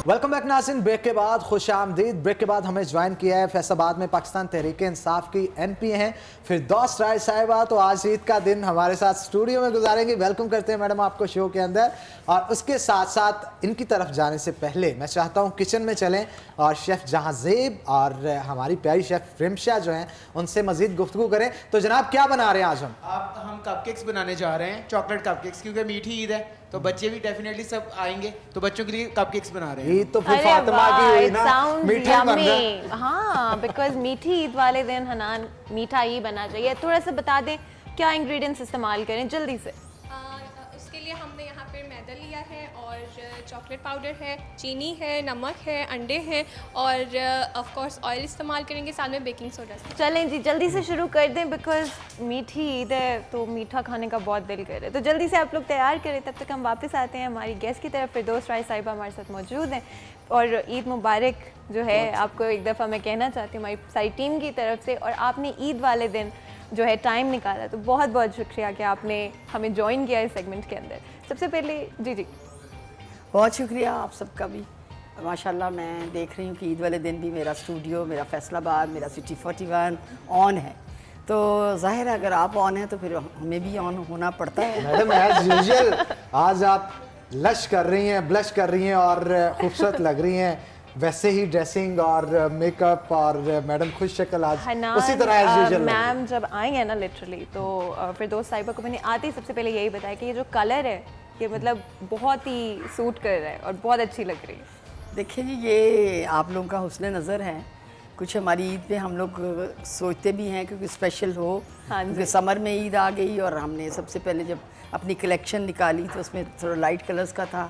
Welcome back नाज़रीन। Break के बाद खुश आमदीद। ब्रेक के बाद हमें ज्वाइन किया है फैसलाबाद में पाकिस्तान तहरीक इंसाफ की MP हैं फिरदौस राय साहिबा। तो आज ईद का दिन हमारे साथ स्टूडियो में गुजारेंगे। वेलकम करते हैं मैडम आपको शो के अंदर। और उसके साथ साथ इनकी तरफ जाने से पहले मैं चाहता हूँ किचन में चलें और शेफ़ जहांज़ेब और हमारी प्यारी शेफ़ रिमशा जो हैं उनसे मज़ीद गुफ्तगू करें। तो जनाब क्या बना रहे हैं आज हम कपकेक्स बनाने जा रहे हैं, चॉकलेट कपकेक्स, क्योंकि मीठी ईद है तो बच्चे भी डेफिनेटली सब आएंगे, तो बच्चों के लिए कपकेक्स बना रहे हैं। ईद तो फिर फातिमा की हुई ना, मीठा बन रहा है। हाँ, बिकॉज मीठी ईद वाले दिन हनान मीठा ही बनना चाहिए। थोड़ा सा बता दें क्या इंग्रेडिएंट्स इस्तेमाल करें जल्दी से। उसके लिए हमने यहाँ पे मैदा लिया है और चॉकलेट पाउडर है, चीनी है, नमक है, अंडे हैं और ऑफ कोर्स ऑयल इस्तेमाल करेंगे, साथ में बेकिंग सोडा। चलें जी जल्दी से शुरू कर दें बिकॉज मीठी ईद है तो मीठा खाने का बहुत दिल करे। तो जल्दी से आप लोग तैयार करें, तब तक हम वापस आते हैं हमारी गेस्ट की तरफ। फिरदौस राय साहिबा हमारे साथ मौजूद हैं और ईद मुबारक जो है आपको एक दफ़ा मैं कहना चाहती हूँ हमारी सारी टीम की तरफ से। और आपने ईद वाले दिन जो है टाइम निकाला, तो बहुत बहुत शुक्रिया कि आपने हमें ज्वाइन किया इस सेगमेंट के अंदर। सबसे पहले जी बहुत शुक्रिया आप सबका भी। माशाल्लाह मैं देख रही हूँ कि ईद वाले दिन भी मेरा स्टूडियो, मेरा फैसलाबाद, मेरा सिटी 41 ऑन है, तो जाहिर है अगर आप ऑन हैं तो फिर हमें भी ऑन होना पड़ता है। मैडम एज यूजुअल आज आप लश कर रही हैं, ब्लश कर रही हैं और खूबसूरत लग रही हैं। वैसे ही ड्रेसिंग और मेकअप और मैडम खुश शक्ल आज उसी तरह एज यूजुअल। मैम जब आई है ना लिटरली तो फिरदौस साहिबा को मैंने आते ही सबसे पहले यही बताया कि ये जो कलर है ये मतलब बहुत ही सूट कर रहा है और बहुत अच्छी लग रही है। देखिए जी ये आप लोगों का हुस्न नज़र है। कुछ हमारी ईद पे हम लोग सोचते भी हैं क्योंकि स्पेशल हो, क्योंकि समर में ईद आ गई और हमने सबसे पहले जब अपनी कलेक्शन निकाली तो उसमें थोड़ा लाइट कलर्स का था,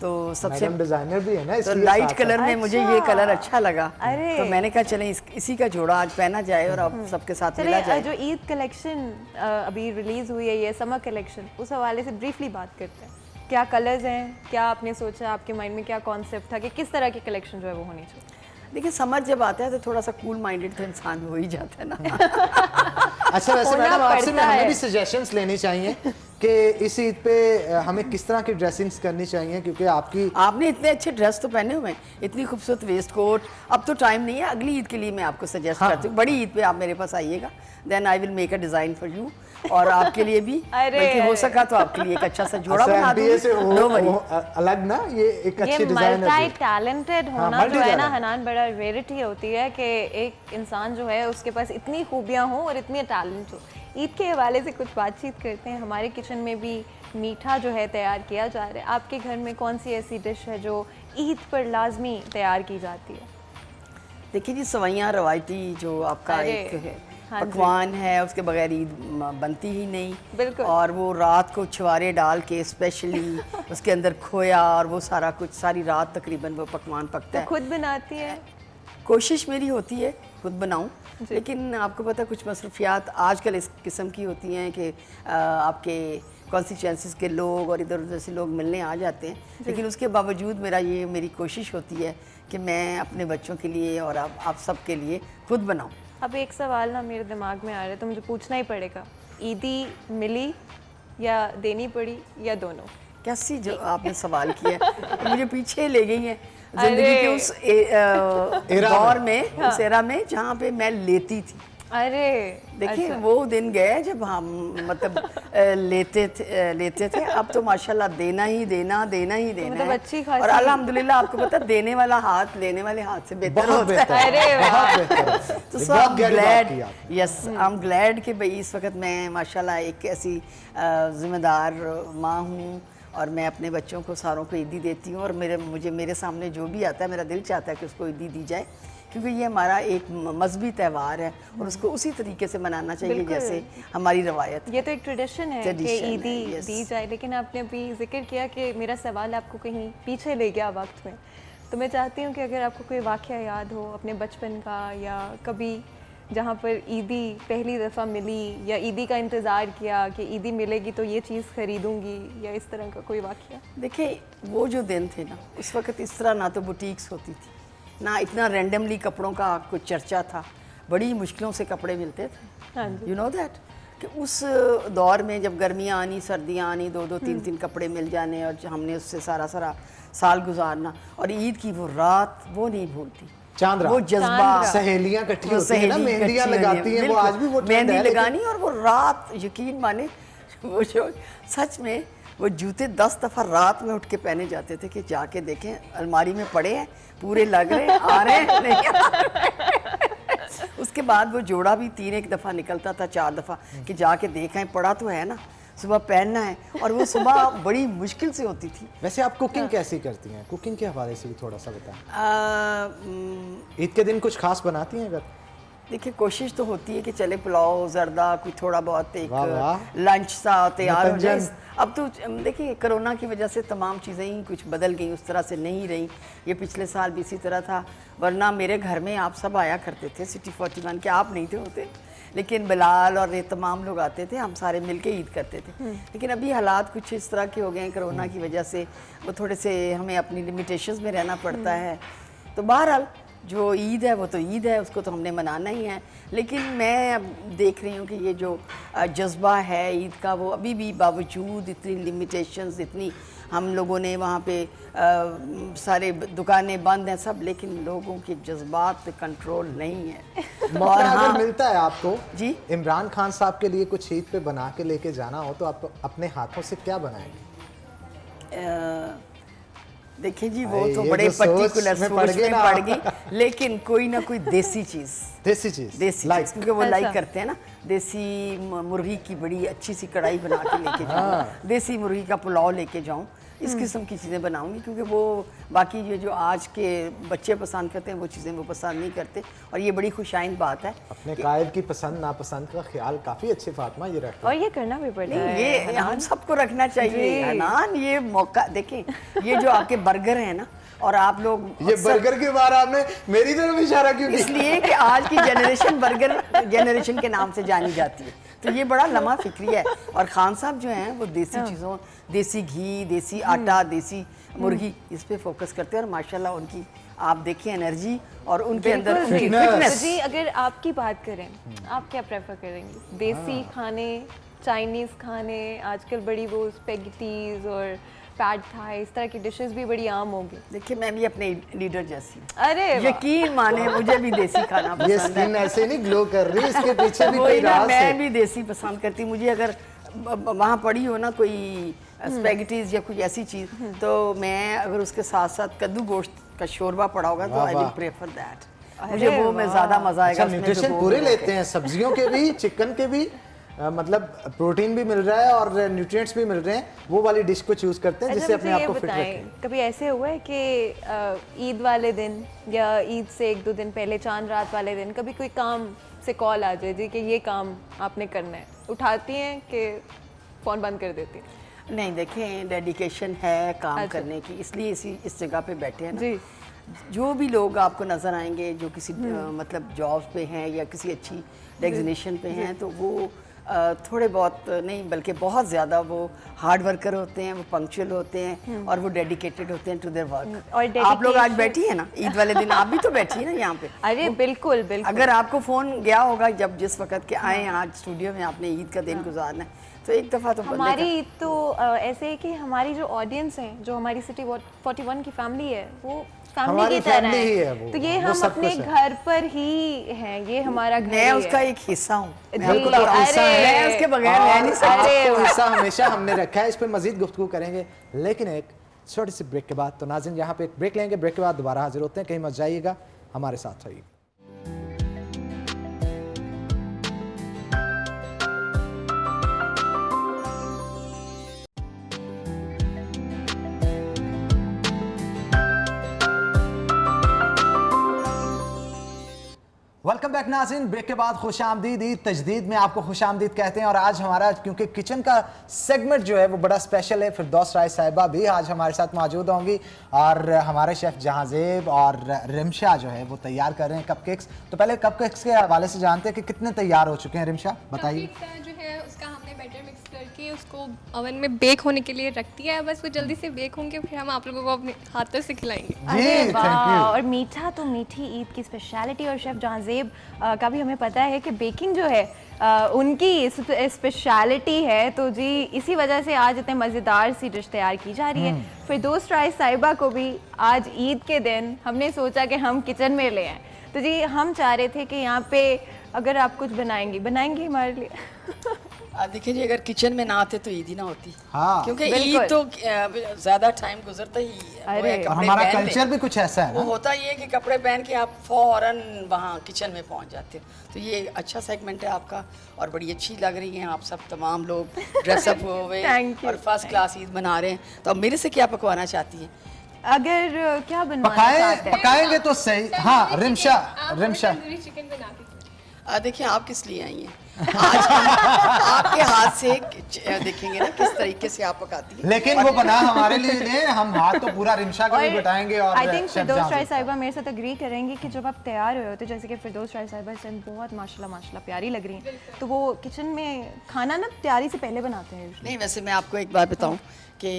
तो सबसे डिजाइनर भी है ना, तो लाइट कलर में मुझे ये कलर अच्छा लगा, अरे तो मैंने कहा चलें इसी का जोड़ा आज पहना जाए और अब सबके साथ मिला जाए। जो ईद कलेक्शन अभी रिलीज हुई है ये समर कलेक्शन, उस हवाले से ब्रीफली बात करते हैं। क्या कलर्स हैं, क्या आपने सोचा, आपके माइंड में क्या कॉन्सेप्ट था कि किस तरह की कलेक्शन जो है वो होनी चाहिए? देखिए समर जब आता है तो थोड़ा सा कूल माइंडेड तो इंसान हो ही जाता है ना। अच्छा वैसे मैडम आपसे हमें भी सजेशंस लेनी चाहिए कि इस ईद पे हमें किस तरह की ड्रेसिंग्स करनी चाहिए, क्योंकि आपने इतने अच्छे ड्रेस तो पहने हुए हैं, इतनी खूबसूरत वेस्ट कोट। अब तो टाइम नहीं है, अगली ईद के लिए मैं आपको सजेस्ट करती हूँ। बड़ी ईद पे आप मेरे पास आइएगा, then I will make a design for you और आपके लिए भी बल्कि हो सका तो आपके लिए एक अच्छा सा जोड़ा बना दूँ। अलग ना ये एक अच्छी डिजाइन है। मल्टी टैलेंटेड होना जो है ना हनान, बड़ा रेयरिटी होती है कि एक इंसान जो है उसके पास इतनी खूबियाँ हों और इतनी टैलेंट हो। ईद के हवाले से कुछ बातचीत करते हैं। हमारे किचन में भी मीठा जो है तैयार किया जा रहा है। आपके घर में कौन सी ऐसी डिश है जो ईद पर लाजमी तैयार की जाती है? देखिए जी सवैयाँ रवायती जो आपका एक है पकवान है, उसके बगैर ईद बनती ही नहीं। बिल्कुल। और वो रात को छुआरे डाल के स्पेशली उसके अंदर खोया और वो सारा कुछ सारी रात तकरीबन वो पकवान पकता है। खुद बनाती है? कोशिश मेरी होती है खुद बनाऊं, लेकिन आपको पता कुछ मसरूफियात आजकल इस किस्म की होती हैं कि आपके कॉन्स्टिट्यूएंसीज के लोग और इधर उधर से लोग मिलने आ जाते हैं, लेकिन उसके बावजूद मेरी कोशिश होती है कि मैं अपने बच्चों के लिए और आप सब के लिए खुद बनाऊं। अब एक सवाल ना मेरे दिमाग में आ रहा है तो मुझे पूछना ही पड़ेगा, ईदी मिली या देनी पड़ी या दोनों? कैसी जो आपने सवाल किया तो मुझे पीछे ले गई है जिंदगी के उस दौर में, उस एरा में जहाँ पे मैं लेती थी। अरे देखिए अच्छा। वो दिन गए जब हम मतलब लेते थे। अब तो माशाल्लाह देना ही देना मतलब है। अच्छी खासी। और अल्हम्दुलिल्लाह आपको पता देने वाला हाथ लेने वाले हाथ से बेहतर होता है। अरे तो so I am glad, yes I am glad कि भाई इस वक्त मैं माशाल्लाह एक ऐसी जिम्मेदार माँ हूँ और मैं अपने बच्चों को सारों को ईदी देती हूँ। और मेरे सामने जो भी आता है मेरा दिल चाहता है कि उसको ईदी दी जाए, क्योंकि ये हमारा एक मजहबी त्यौहार है और उसको उसी तरीके से मनाना चाहिए जैसे हमारी रवायत। ये तो एक ट्रेडिशन है कि ईदी दी जाए। लेकिन आपने अभी जिक्र किया कि मेरा सवाल आपको कहीं पीछे ले गया वक्त में, तो मैं चाहती हूँ कि अगर आपको कोई वाक़या याद हो अपने बचपन का या कभी जहाँ पर ईदी पहली दफ़ा मिली या ईदी का इंतज़ार किया कि ईदी मिलेगी तो ये चीज़ ख़रीदूँगी, या इस तरह का कोई वाक़या? देखिए वो जो दिन थे ना, उस वक्त इस तरह ना तो बुटीक्स होती थी, ना इतना रैंडमली कपड़ों का कुछ चर्चा था, बड़ी मुश्किलों से कपड़े मिलते थे। You know that. कि उस दौर में जब गर्मियाँ आनी, सर्दियाँ आनी, 2-2 3-3 कपड़े मिल जाने और हमने उससे सारा साल गुजारना, और ईद की वो रात वो नहीं भूलती। चांद रात, वो जज्बा, सहेलियां इकट्ठी वो होती है ना, सहेली मेहंदियां इकट्ठी लगाती होती हैं, वो आज भी वो ट्रेंड मेहंदी है, लेकिन- लगानी, और वो रात यकीन माने वो जो सच में वो जूते 10 दफ़ा रात में उठ के पहने जाते थे कि जाके देखें अलमारी में पड़े हैं, पूरे लग रहे हैं, आ रहे हैं, नहीं आ रहे। उसके बाद वो जोड़ा भी 3 एक दफ़ा निकलता था, 4 दफ़ा, कि जाके देखें पड़ा तो है ना, सुबह पहनना है। और वो सुबह बड़ी मुश्किल से होती थी। वैसे आप कुकिंग कैसी करती हैं? कुकिंग के हवाले से भी थोड़ा सा बताएं। ईद के दिन कुछ खास बनाती हैं अगर? देखिए कोशिश तो होती है कि चले पुलाव जर्दा कोई थोड़ा बहुत एक वाह वाह। लंच सा तैयार हो जाए। मतंजन। अब तो देखिए कोरोना की वजह से तमाम चीज़ें ही कुछ बदल गई, उस तरह से नहीं रही। ये पिछले साल भी इसी तरह था, वरना मेरे घर में आप सब आया करते थे सिटी 41 के, आप नहीं थे होते, लेकिन बिलाल और ये तमाम लोग आते थे, हम सारे मिलके ईद करते थे। लेकिन अभी हालात कुछ इस तरह के हो गए हैं कोरोना की वजह से, वो थोड़े से हमें अपनी लिमिटेशंस में रहना पड़ता है। तो बहरहाल जो ईद है वो तो ईद है, उसको तो हमने मनाना ही है। लेकिन मैं अब देख रही हूँ कि ये जो जज्बा है ईद का, वो अभी भी बावजूद इतनी लिमिटेशंस, इतनी हम लोगों ने वहाँ पे सारे दुकानें बंद हैं सब, लेकिन लोगों के जज्बात पे कंट्रोल नहीं है। और अगर मिलता है आपको जी, इमरान खान साहब के लिए कुछ ईद पे बना के लेके जाना हो, तो आप अपने हाथों से क्या बनाएंगे? देखिए जी, वो भाई, तो ये बड़े जो सोच पर्टिकुलर में सोच पड़ गए में ना। पड़ गई, लेकिन कोई ना कोई देसी चीज़, देसी चीज, देसी लाइक चीज़, क्योंकि वो अच्छा। लाइक करते हैं ना। देसी मुर्गी की बड़ी अच्छी सी कढ़ाई बना के लेके जाऊँ, देसी मुर्गी का पुलाव लेके जाऊँ, इस किस्म की चीज़ें बनाऊंगी। क्योंकि वो बाकी ये जो आज के बच्चे पसंद करते हैं वो चीज़ें वो पसंद नहीं करते, और ये बड़ी खुशाइन बात है। अपने कायद की पसंद नापसंद का ख्याल काफी अच्छे फातिमा ये रखते और हैं। ये करना भी पड़ता नहीं, है। ये हम सबको रखना चाहिए जी। हनान। ये मौका देखें, ये जो आपके बर्गर हैं ना, और आप लोग ये अक्सर- बर्गर के बारे आपने मेरी तरफ इशारा क्यों किया? इसलिए कि आज की जनरेशन बर्गर जनरेशन के नाम से जानी जाती है, तो ये बड़ा लम्हा फिक्री है। और खान साहब जो हैं वो देसी चीज़ों, देसी घी, देसी आटा, देसी मुर्गी, इस पे फोकस करते हैं। और माशाल्लाह उनकी आप देखिए एनर्जी और उनके अंदर बिल्कुल उनकी जी। fitness। फिटनेस। जी, अगर आपकी बात करें, आप क्या प्रेफर करेंगे? देसी खाने, चाइनीज़ खाने, आजकल बड़ी वो स्पेगेटीज और पैड थाई, इस तरह की डिशेस भी बड़ी आम होगी। देखिए मैं भी अपने लीडर जैसी हूँ, अरे वाह। यकीन माने मुझे भी देसी खाना ये पसंद है। स्किन ऐसे नहीं ग्लो कर रही, इसके पीछे भी कोई वही ना, राज मैं है। भी देसी पसंद करती हूँ। मुझे अगर वहाँ पड़ी हो ना कोई स्पेगेटीज या कुछ ऐसी चीज़, तो मैं अगर उसके साथ साथ कद्दू गोश्त का शोरबा पड़ा होगा तो वाह, आई विल वाह। Prefer that. अरे मुझे वो में ज़्यादा मज़ा आएगा। अच्छा, उसमें न्यूट्रिशन भिगो पूरे भिगो लेते के। हैं, सब्जियों के भी, चिकन के भी, मतलब प्रोटीन भी मिल रहा है और न्यूट्रिएंट्स भी मिल रहे हैं। वो वाली डिश को चूज करते हैं जिससे अच्छा, अपने मुझे आप को ये फिट बताएं, रखें। कभी ऐसे हुआ है कि ईद वाले दिन या ईद से 1-2 दिन पहले, चांद रात वाले दिन, कभी कोई काम से कॉल आ जाए जी कि ये काम आपने करना है, उठाती हैं कि फ़ोन बंद कर देती हैं? नहीं, देखें डेडिकेशन है काम अच्छा। करने की, इसलिए इस जगह पे बैठे हैं ना। जी। जो भी लोग आपको नज़र आएंगे जो किसी मतलब जॉब पे हैं या किसी अच्छी डेजिग्नेशन पे हैं, तो वो थोड़े बहुत नहीं बल्कि बहुत ज़्यादा वो हार्ड वर्कर होते हैं, वो पंक्चुअल होते हैं और वो डेडिकेटेड होते हैं टू देयर वर्क। और आप लोग आज dedication- बैठी हैं ना ईद वाले दिन, आप भी तो बैठी हैं ना यहाँ पे। अरे बिल्कुल बिल्कुल। अगर आपको फ़ोन गया होगा जब जिस वक्त के आए आज स्टूडियो में, आपने ईद का दिन गुजारना है, तो एक दफ़ा तो बंदे हमारी ईद तो ऐसे है कि हमारी जो ऑडियंस है, जो हमारी सिटी 41 की फैमिली है, वो फैमिली हमारी की तरह family ही है है। वो, तो ये वो हम सब अपने कुछ है। घर पर ही हैं, ये हमारा घर मैं ही उसका है। एक हिस्सा हूँ। जी, बिल्कुल आपका हिस्सा है। मैं उसके बगैर रह नहीं सकती। अरे वो हिस्सा हमेशा हमने रखा है, इस पे मजीद गुफ्तगू करेंगे, लेकिन एक छोटी सी ब्रेक के बाद। तो नाज़रीन, यहाँ पे एक ब्रेक लेंगे, ब्रेक के बाद दोबारा हाजिर होते हैं। कहीं मत जाइएगा, हमारे साथ रहिए। वेलकम बैक नाज़रीन, ब्रेक के बाद खुश आमदीद, ईद तजदीद में आपको खुश आमदीद कहते हैं। और आज हमारा क्योंकि किचन का सेगमेंट जो है वो बड़ा स्पेशल है, फिरदौस राय साहिबा भी आज हमारे साथ मौजूद होंगी और हमारे शेफ़ जहांजेब और रिमशा जो है वो तैयार कर रहे हैं कपकेक्स। तो पहले कपकेक्स के हवाले से जानते हैं कि कितने तैयार हो चुके हैं। रिमशा बताइए। कपकेक जो है उसका हमने बैटर मिक्स करके उसको ओवन में बेक होने के लिए रख दिया है, बस वो जल्दी से बेक होंगे, फिर हम आप लोगों को अपने हाथों से खिलाएंगे। अरे thank वाह, you. और मीठा तो मीठी ईद की स्पेशलिटी, और शेफ़ जहांजेब का भी हमें पता है कि बेकिंग जो है उनकी स्पेशलिटी है, तो जी इसी वजह से आज इतने मज़ेदार सी डिश तैयार की जा रही है। फिरदौस राइस साहिबा को भी आज ईद के दिन हमने सोचा कि हम किचन में ले आएँ, तो जी हम चाह रहे थे कि यहाँ पे अगर आप कुछ बनाएंगी हमारे लिए। देखिए जी, अगर किचन में ना आते तो ईद ही ना होती। हाँ। क्योंकि बिल्कुल। ईद तो ज्यादा टाइम गुजरता ही है, वो है अरे, कपड़े हमारा पहन ले। कल्चर भी कुछ ऐसा है वो ना। होता ये है कि कपड़े पहन के आप फौरन वहाँ किचन में पहुँच जाते हो। तो ये अच्छा सेगमेंट है आपका, और बड़ी अच्छी लग रही हैं आप सब तमाम लोग ड्रेसअप हुए Thank you. और फर्स्ट क्लास ईद मना रहे हैं। तो अब मेरे से क्या पकवाना चाहती हैं? अगर क्या बनवाना चाहते हैं? पकाएंगे तो सही। हाँ, रिमशा तंदूरी चिकन बना दीजिए। देखिए आप किस लिए आई हैं? आज हम आपके हाथ से देखेंगे ना किस तरीके से आप पकाती हैं। लेकिन वो बना हमारे लिए ले, हम हाथ तो पूरा रिमशा का भी बटाएंगे। और आई थिंक शेफ फिरदौस जहांजेब राय का। साहिबा मेरे साथ एग्री करेंगे कि जब आप तैयार हुए होते, जैसे कि फिरदौस राय साहिबा इस टाइम बहुत माशाल्लाह प्यारी लग रही हैं, तो वो किचन में खाना ना तैयारी से पहले बनाते हैं। नहीं, वैसे मैं आपको एक बात बताऊं कि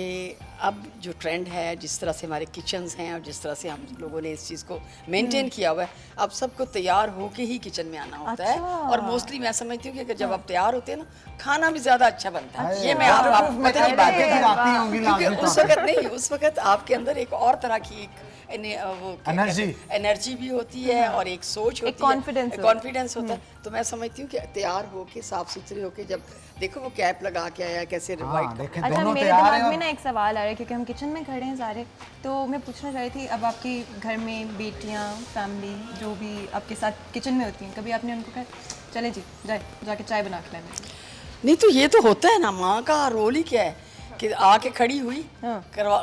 अब जो ट्रेंड है, जिस तरह से हमारे किचन्स हैं और जिस तरह से हम लोगों ने इस चीज़ को मेंटेन किया हुआ है, अब सबको तैयार होके ही किचन में आना होता है। अच्छा। और मोस्टली मैं समझती हूँ कि अगर जब आप तैयार होते हैं ना, खाना भी ज़्यादा अच्छा बनता है। ये मैं वाह, आप तो पता नहीं मैं बात बातें है, आती होंगी क्योंकि लाजमी उस तौर पे। वक्त नहीं, उस वक्त आपके अंदर एक और तरह की एक एनर्जी भी होती है और एक सोच होती है, कॉन्फिडेंस होता है। तो मैं समझती हूँ कि तैयार होके साफ सुथरे होके, जब देखो वो कैप लगा के आया कैसे व्हाइट। देखें अच्छा, दोनों मेरे तैयार दिमाग हैं। में ना एक सवाल आ रहा है, क्योंकि हम किचन में खड़े हैं सारे, तो मैं पूछना चाह रही थी, अब आपके घर में बेटियां, फैमिली जो भी आपके साथ किचन में होती हैं, कभी आपने उनको कहा चले जी जाके चाय बना के लाएं? नहीं, तो ये तो होता है ना, माँ का रोल ही क्या है कि आके खड़ी हुई,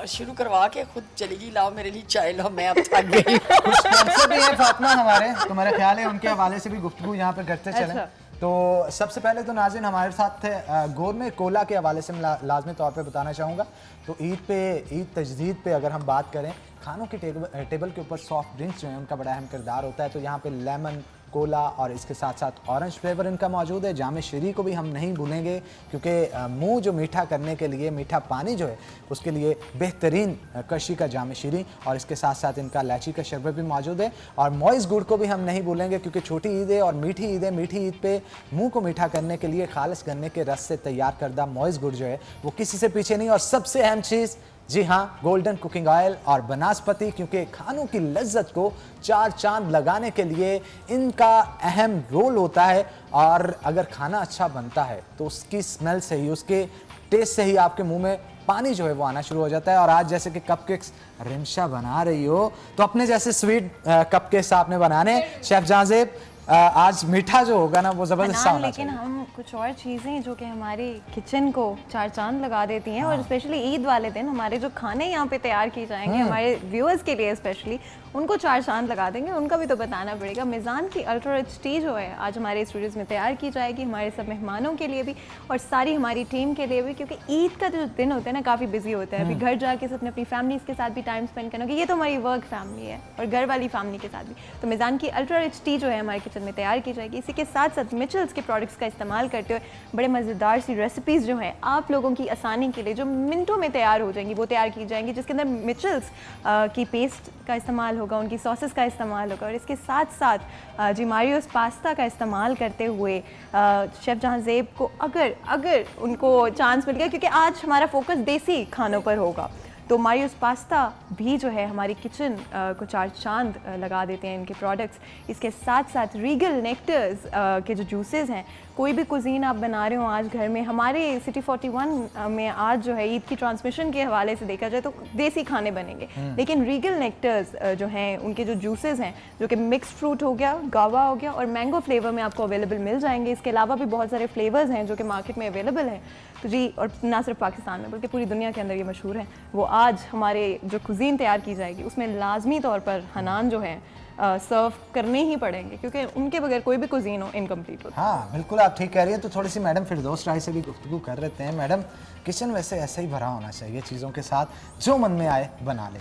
शुरू करवा के खुद चली गई, लाओ मेरे लिए चाय लाओ, मैं अब थक गई। कुछ स्पॉन्सर भी है फातिमा हमारे, तो मेरा ख्याल है उनके हवाले से भी गुफ्तगू यहाँ पे करते चलें। अच्छा। तो सबसे पहले तो नाज़रीन हमारे साथ थे गोरमे कोला के हवाले से मैं लाजमी तौर पे बताना चाहूँगा। तो ईद तजदीद पे अगर हम बात करें, खानों की टेबल के ऊपर सॉफ्ट ड्रिंक्स जो हैं उनका बड़ा अहम किरदार होता है। तो यहाँ पे लेमन, कोला और इसके साथ साथ ऑरेंज फ्लेवर इनका मौजूद है। जामे शीरी को भी हम नहीं भूलेंगे, क्योंकि मुंह जो मीठा करने के लिए, मीठा पानी जो है उसके लिए बेहतरीन कशी का जामे शीरी, और इसके साथ साथ इनका इलायची का शरबत भी मौजूद है। और मॉइज़ गुड़ को भी हम नहीं भूलेंगे, क्योंकि छोटी ईद है और मीठी ईद है। मीठी ईद पे मुंह को मीठा करने के लिए खालिस गन्ने के रस से तैयार करदा मॉइज़ गुड़ जो है वो किसी से पीछे नहीं। और सबसे अहम चीज़, जी हाँ, गोल्डन कुकिंग ऑयल और बनास्पति, क्योंकि खानों की लज्जत को चार चांद लगाने के लिए इनका अहम रोल होता है। और अगर खाना अच्छा बनता है तो उसकी स्मेल से ही, उसके टेस्ट से ही आपके मुंह में पानी जो है वो आना शुरू हो जाता है। और आज जैसे कि कपकेक्स रिमशा बना रही हो, तो अपने जैसे स्वीट कपकेक्स आपने बनाने। शेफ जहांजेब, आज मीठा जो होगा ना वो ज़बरदस्त होना लेकिन चाहिए। हम कुछ और चीज़ें जो कि हमारे किचन को चार चांद लगा देती हैं, और स्पेशली ईद वाले दिन हमारे जो खाने यहाँ पे तैयार किए जाएंगे हमारे व्यूअर्स के लिए स्पेशली, उनको चार चांद लगा देंगे, उनका भी तो बताना पड़ेगा। मिज़ान की अल्ट्रा रिच टी जो है आज हमारे स्टूडियोज़ में तैयार की जाएगी, हमारे सब मेहमानों के लिए भी और सारी हमारी टीम के लिए भी, क्योंकि ईद का जो दिन होता है ना काफ़ी बिजी होता है। अभी घर जाके अपने अपनी फैमिलीज़ के साथ भी टाइम स्पेंड करना, कि ये तो हमारी वर्क फैमिली है और घर वाली फैमिली के साथ भी। तो मिज़ान की अल्ट्रा रिच टी जो है हमारे किचन में तैयार की जाएगी। इसी के साथ साथ मिचल्स के प्रोडक्ट्स का इस्तेमाल करते हुए बड़े मज़ेदार सी रेसिपीज़ जो हैं आप लोगों की आसानी के लिए जो मिनटों में तैयार हो जाएंगी, वो तैयार की जाएंगी, जिसके अंदर मिचल्स की पेस्ट का इस्तेमाल होगा, उनकी सॉसेस का इस्तेमाल होगा। और इसके साथ साथ जी मारियोस पास्ता का इस्तेमाल करते हुए शेफ़ जहांजेब को अगर उनको चांस मिल गया, क्योंकि आज हमारा फोकस देसी खानों पर होगा, तो मारियोस पास्ता भी जो है हमारी किचन को चार चांद लगा देते हैं इनके प्रोडक्ट्स। इसके साथ साथ रीगल नेक्टर्स के जो जूसेस हैं, कोई भी कुजीन आप बना रहे हो आज घर में, हमारे सिटी 41 में आज जो है ईद की ट्रांसमिशन के हवाले से देखा जाए तो देसी खाने बनेंगे, लेकिन रीगल नेक्टर्स जो हैं उनके जो जूसेस हैं, जो कि मिक्स फ्रूट हो गया, गावा हो गया और मैंगो फ्लेवर में आपको अवेलेबल मिल जाएंगे। इसके अलावा भी बहुत सारे फ्लेवर्स हैं जो कि मार्केट में अवेलेबल हैं। तो जी, और ना सिर्फ पाकिस्तान में बल्कि पूरी दुनिया के अंदर ये मशहूर है। वो आज हमारे जो कुजीन तैयार की जाएगी उसमें लाजमी तौर पर हनान जो है सर्व करने ही पड़ेंगे, क्योंकि उनके बगैर कोई भी कुजीन हो इनकम्प्लीट होता है। हाँ बिल्कुल, आप ठीक कह रही हैं। तो थोड़ी सी मैडम फिरदौस राय से भी गुफ्तगू कर लेते हैं। मैडम, किचन वैसे ऐसे ही भरा होना चाहिए चीज़ों के साथ, जो मन में आए बना ले।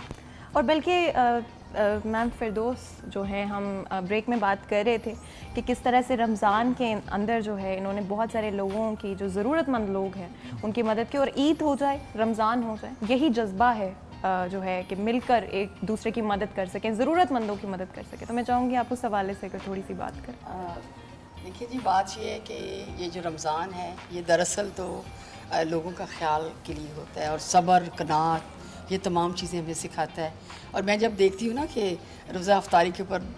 और बल्कि मैम फिरदौस जो है हम ब्रेक में बात कर रहे थे कि किस तरह से रमज़ान के अंदर जो है इन्होंने बहुत सारे लोगों की जो ज़रूरतमंद लोग हैं उनकी मदद की, और ईद हो जाए रमज़ान हो जाए, यही जज्बा है जो है कि मिलकर एक दूसरे की मदद कर सकें, ज़रूरतमंदों की मदद कर सकें। तो मैं चाहूँगी आप उस हवाले से अगर थोड़ी सी बात करें। देखिए जी, बात ये है कि ये जो रमज़ान है ये दरअसल तो लोगों का ख्याल के लिए होता है, और सब्र, कनात, ये तमाम चीज़ें हमें सिखाता है। और मैं जब देखती हूँ ना कि रोज़ा अफ्तारी के ऊपर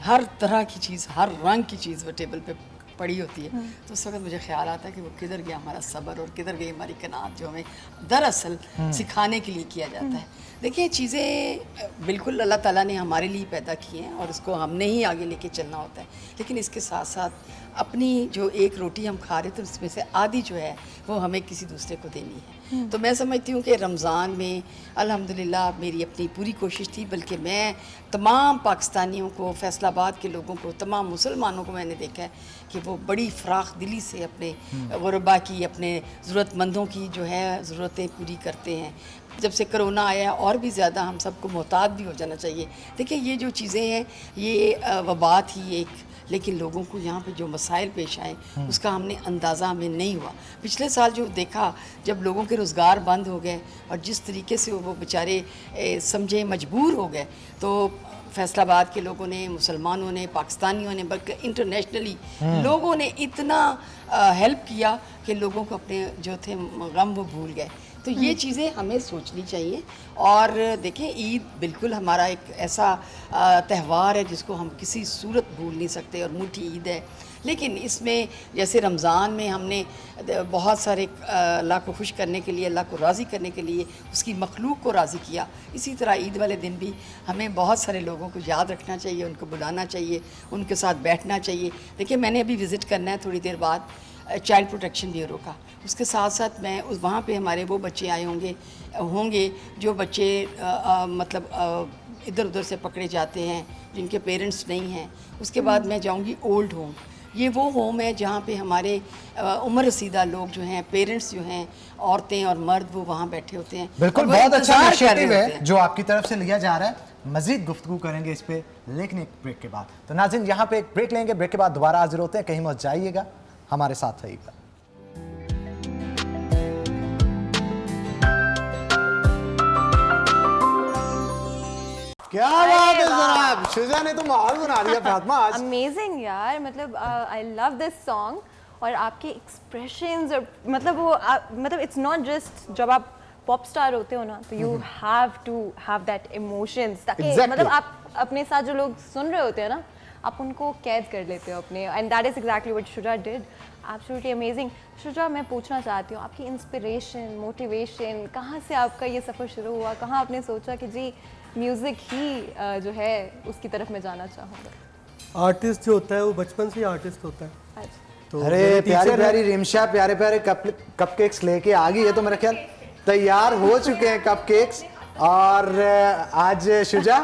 हर तरह की चीज़, हर रंग की चीज़ वो टेबल पे पड़ी होती है, तो उस वक्त मुझे ख्याल आता है कि वो किधर गया हमारा सब्र और किधर गई हमारी कनात, जो हमें दरअसल सिखाने के लिए किया जाता है। देखिए, चीज़ें बिल्कुल अल्लाह ताला ने हमारे लिए पैदा की हैं और उसको हमने ही आगे लेके चलना होता है, लेकिन इसके साथ साथ अपनी जो एक रोटी हम खा रहे थे उसमें से आधी जो है वो हमें किसी दूसरे को देनी है। तो मैं समझती हूँ कि रमज़ान में अल्हम्दुलिल्लाह मेरी अपनी पूरी कोशिश थी, बल्कि मैं तमाम पाकिस्तानियों को, फैसलाबाद के लोगों को, तमाम मुसलमानों को मैंने देखा है कि वो बड़ी फ़राख दिली से अपने गुरबा की, अपने ज़रूरतमंदों की जो है ज़रूरतें पूरी करते हैं। जब से कोरोना आया और भी ज़्यादा हम सबको मोहतात भी हो जाना चाहिए। देखिए, ये जो चीज़ें हैं ये वबा थी एक, लेकिन लोगों को यहाँ पे जो मसाइल पेश आए उसका हमने अंदाज़ा हमें नहीं हुआ। पिछले साल जो देखा, जब लोगों के रोज़गार बंद हो गए और जिस तरीके से वो बेचारे समझे मजबूर हो गए, तो फैसलाबाद के लोगों ने, मुसलमानों ने, पाकिस्तानियों ने, बल्कि इंटरनेशनली लोगों ने इतना हेल्प किया कि लोगों को अपने जो थे गम वो भूल गए। तो ये चीज़ें हमें सोचनी चाहिए। और देखिए, ईद बिल्कुल हमारा एक ऐसा त्यौहार है जिसको हम किसी सूरत भूल नहीं सकते, और मीठी ईद है। लेकिन इसमें जैसे रमज़ान में हमने बहुत सारे अल्लाह को खुश करने के लिए, अल्लाह को राज़ी करने के लिए उसकी मखलूक को राज़ी किया, इसी तरह ईद वाले दिन भी हमें बहुत सारे लोगों को याद रखना चाहिए, उनको बुलाना चाहिए, उनके साथ बैठना चाहिए। देखिए, मैंने अभी विज़िट करना है थोड़ी देर बाद चाइल्ड प्रोटेक्शन ब्यूरो का, उसके साथ साथ मैं उस वहाँ पे हमारे वो बच्चे आए होंगे जो बच्चे मतलब इधर उधर से पकड़े जाते हैं, जिनके पेरेंट्स नहीं हैं। उसके बाद मैं जाऊँगी ओल्ड होम। ये वो होम है जहाँ पे हमारे उम्र रसीदा लोग जो हैं, पेरेंट्स जो हैं, औरतें और मर्द, वो वहाँ बैठे होते हैं। बिल्कुल, और वो बहुत अच्छा इंतज़ार कर रहे इनिशिएटिव होते है हैं। जो आपकी तरफ से लिया जा रहा है। मजीद गुफ्तगू करेंगे इस पे, लेकिन एक ब्रेक के बाद। तो नाज़रीन, यहाँ पे एक ब्रेक लेंगे, ब्रेक के बाद दोबारा हाजिर होते हैं। कहीं मत जाइएगा, हमारे साथ रहिएगा। क्या बात है जनाब, शुजा ने तो माहौल बना दिया फातिमा आज। अमेजिंग यार, मतलब आई लव दिस सॉन्ग, और आपके एक्सप्रेशंस, और मतलब वो मतलब इट्स नॉट जस्ट जब आप पॉप स्टार होते हो ना, तो you have to have that emotions, ताकि मतलब आप अपने साथ जो लोग सुन रहे होते हैं ना, आप उनको कैद कर लेते हो अपने, and that is exactly what Shuja did. Absolutely amazing. Shuja, मैं पूछना चाहती हूँ, आपकी इंस्पिरेशन, मोटिवेशन, कहाँ से आपका ये सफ़र शुरू हुआ? कहाँ आपने सोचा कि जी म्यूज़िक ही जो है उसकी तरफ मैं जाना चाहूँगा? आर्टिस्ट जो होता है वो बचपन से ही आर्टिस्ट होता है। तो अरे प्यारी प्यारी रिमशा प्यारे प्यारे कपकेक्स लेके आ गई है, तो मेरा ख्याल तैयार हो चुके हैं कपकेक्स। और आज Shuja,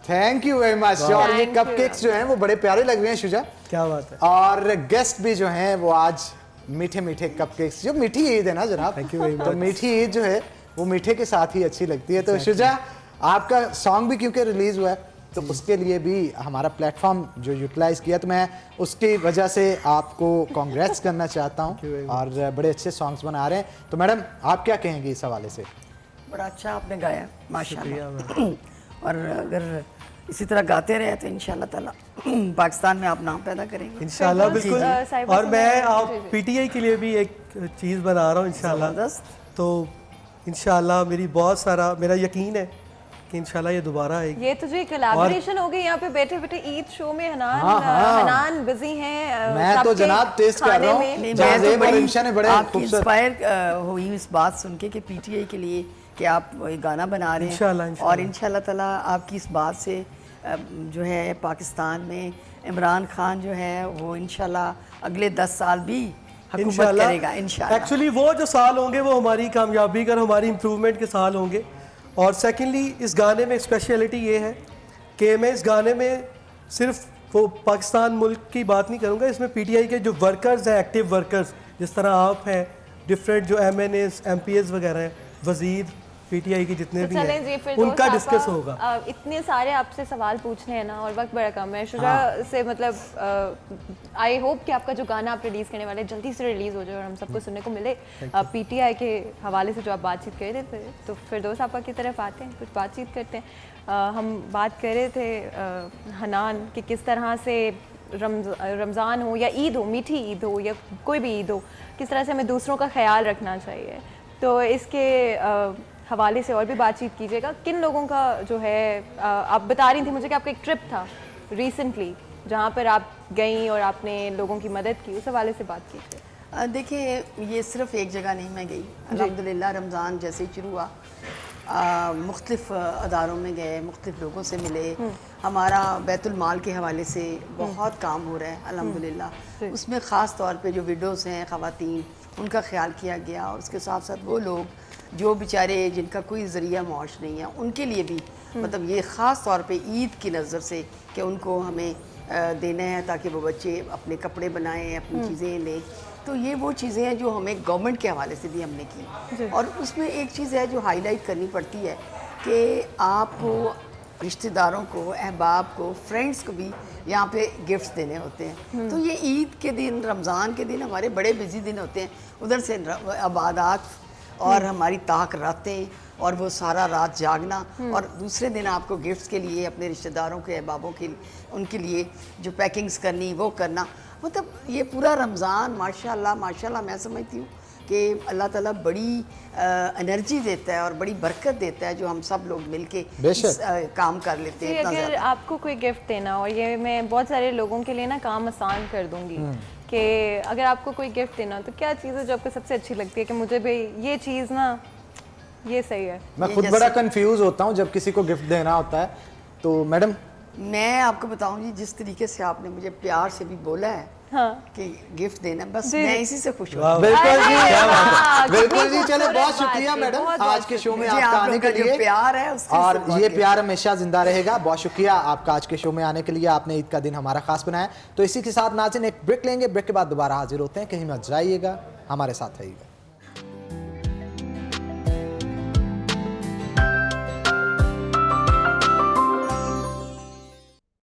thank you very much. और ये कपकेक्स जो हैं वो बड़े प्यारे लग रहे हैं शुजा, क्या बात है। और गेस्ट भी जो हैं वो आज मीठे मीठे कपकेक्स, जो मीठी ईद है ना जनाब, Thank you very तो much। मीठी ईद जो है वो मीठे के साथ ही अच्छी लगती है। तो शुजा, आपका सॉन्ग भी क्योंकि रिलीज हुआ है, तो उसके लिए भी हमारा प्लेटफॉर्म जो यूटिलाइज किया, तो मैं उसकी वजह से आपको कांग्रेट्स करना चाहता हूँ, और बड़े अच्छे सॉन्ग्स बना रहे हैं। तो मैडम, आप क्या कहेंगी इस हवाले से? बड़ा अच्छा आपने गाया, माशाल्लाह। और अगर इसी तरह गाते रहे तो इंशाल्लाह ताला पाकिस्तान में आप नाम पैदा करेंगे इंशाल्लाह, बिल्कुल। बिल्कुल। साहिबा और से मैं मैं- आप जी, जी। पीटीआई के लिए भी एक चीज़ बना रहा हूँ इंशाल्लाह। ज़बरदस्त। तो इंशाल्लाह मेरी बहुत सारा, मेरा यकीन है कि इंशाल्लाह ये दोबारा आएगी। ये तो जो कोलैबोरेशन हो गई यहाँ पे बैठे बैठे ईद शो में। हनान बिजी हैं, मैं तो सबके जनाब टेस्ट कर खाने रहा में। हूँ। जहाज़ेब और रिमशा ने बड़े आपकी खूबसूरत, इंस्पायर हुई इस बात सुन के कि पीटीआई के लिए कि आप ये गाना बना रहे हैं, इंशाल्लाह। और इंशाल्लाह ताला आपकी इस बात से जो है पाकिस्तान में इमरान खान जो है वो इंशाल्लाह अगले 10 साल भी हुकूमत करेगा इंशाल्लाह। एक्चुअली वो जो साल होंगे वो हमारी कामयाबी और हमारी इम्प्रूवमेंट के साल होंगे। और सेकेंडली, इस गाने में स्पेशलिटी ये है कि मैं इस गाने में सिर्फ वो पाकिस्तान मुल्क की बात नहीं करूँगा, इसमें पीटीआई के जो वर्कर्स हैं, एक्टिव वर्कर्स, जिस तरह आप हैं, डिफरेंट जो MNAs MPs वगैरह हैं, वज़ीर, पीटीआई के जितने तो भी चलें जी, फिर हैं उनका दोस्त डिस्कस आपा, होगा। इतने सारे आपसे सवाल पूछने हैं ना और वक्त बड़ा कम है। शुजा से मतलब आई होप कि आपका जो गाना आप रिलीज़ करने वाले हैं जल्दी से रिलीज़ हो जाए और हम सबको सुनने को मिले। पीटीआई के हवाले से जो आप बातचीत कर रहे थे, तो फिर दोस्त आपा की तरफ आते हैं, कुछ बातचीत करते हैं। हम बात कर रहे थे हनान कि किस तरह से रमज़ान हो या ईद हो, मीठी ईद हो या कोई भी ईद हो, किस तरह से हमें दूसरों का ख्याल रखना चाहिए। तो इसके हवाले से और भी बातचीत कीजिएगा। किन लोगों का जो है आप बता रही थी मुझे कि आपका एक ट्रिप था रिसेंटली जहाँ पर आप गई और आपने लोगों की मदद की, उस हवाले से बात कीजिए। देखिए, ये सिर्फ एक जगह नहीं मैं गई। अल्हम्दुलिल्लाह रमज़ान जैसे ही शुरू हुआ मुख्तलिफ अदारों में गए, मुख्तलिफ लोगों से मिले। हमारा बैतुल माल के हवाले से बहुत काम हो रहा है अल्हम्दुलिल्लाह। उसमें ख़ास तौर पे जो विडोज़ हैं, ख़वातीन, उनका ख्याल किया गया। और उसके साथ साथ वो लोग जो बेचारे जिनका कोई ज़रिया मौश नहीं है, उनके लिए भी मतलब ये ख़ास तौर पे ईद की नज़र से कि उनको हमें देना है ताकि वो बच्चे अपने कपड़े बनाएं, अपनी चीज़ें लें। तो ये वो चीज़ें हैं जो हमें गवर्नमेंट के हवाले से भी हमने की। और उसमें एक चीज़ है जो हाईलाइट करनी पड़ती है कि आपको रिश्तेदारों को, अहबाब को, फ्रेंड्स को भी यहाँ पे गिफ्ट्स देने होते हैं। तो ये ईद के दिन, रमज़ान के दिन हमारे बड़े बिजी दिन होते हैं। उधर से इबादत और हमारी ताक रातें और वो सारा रात जागना और दूसरे दिन आपको गिफ्ट्स के लिए अपने रिश्तेदारों के, अहबाबों के, उनके लिए जो पैकिंग्स करनी वो करना। मतलब ये पूरा रमज़ान माशाल्लाह माशाल्लाह मैं समझती हूँ कि अल्लाह ताला बड़ी एनर्जी देता है और बड़ी बरकत देता है जो हम सब लोग मिलके इस काम कर लेते हैं। अगर आपको कोई गिफ्ट देना और ये मैं बहुत सारे लोगों के लिए ना काम आसान कर दूंगी कि अगर आपको कोई गिफ्ट देना तो क्या चीज़ है जो आपको सबसे अच्छी लगती है कि मुझे भी ये चीज़ ना ये सही है। मैं खुद बड़ा कंफ्यूज होता हूँ जब किसी को गिफ्ट देना होता है। तो मैडम मैं आपको बताऊं जी, जिस तरीके से आपने मुझे प्यार से भी बोला है कि गिफ्ट देना, बस मैं इसी से खुश हूँ। बिल्कुल जी, क्या बात है। बिल्कुल जी। चले, खूबसूरत बहुत बात शुक्रिया है, मैडम बहुत आज के शो में मुझे आपका आप आने लोग का के जो लिए। प्यार है उसके और से बहुत ये गिफ्ट। प्यार हमेशा जिंदा रहेगा। बहुत शुक्रिया आपका आज के शो में आने के लिए, आपने ईद का दिन हमारा खास बनाया। तो इसी के साथ नाज़रीन एक ब्रेक लेंगे, ब्रेक के बाद दोबारा हाजिर होते हैं। कहीं मत जाइएगा, हमारे साथ रहिएगा।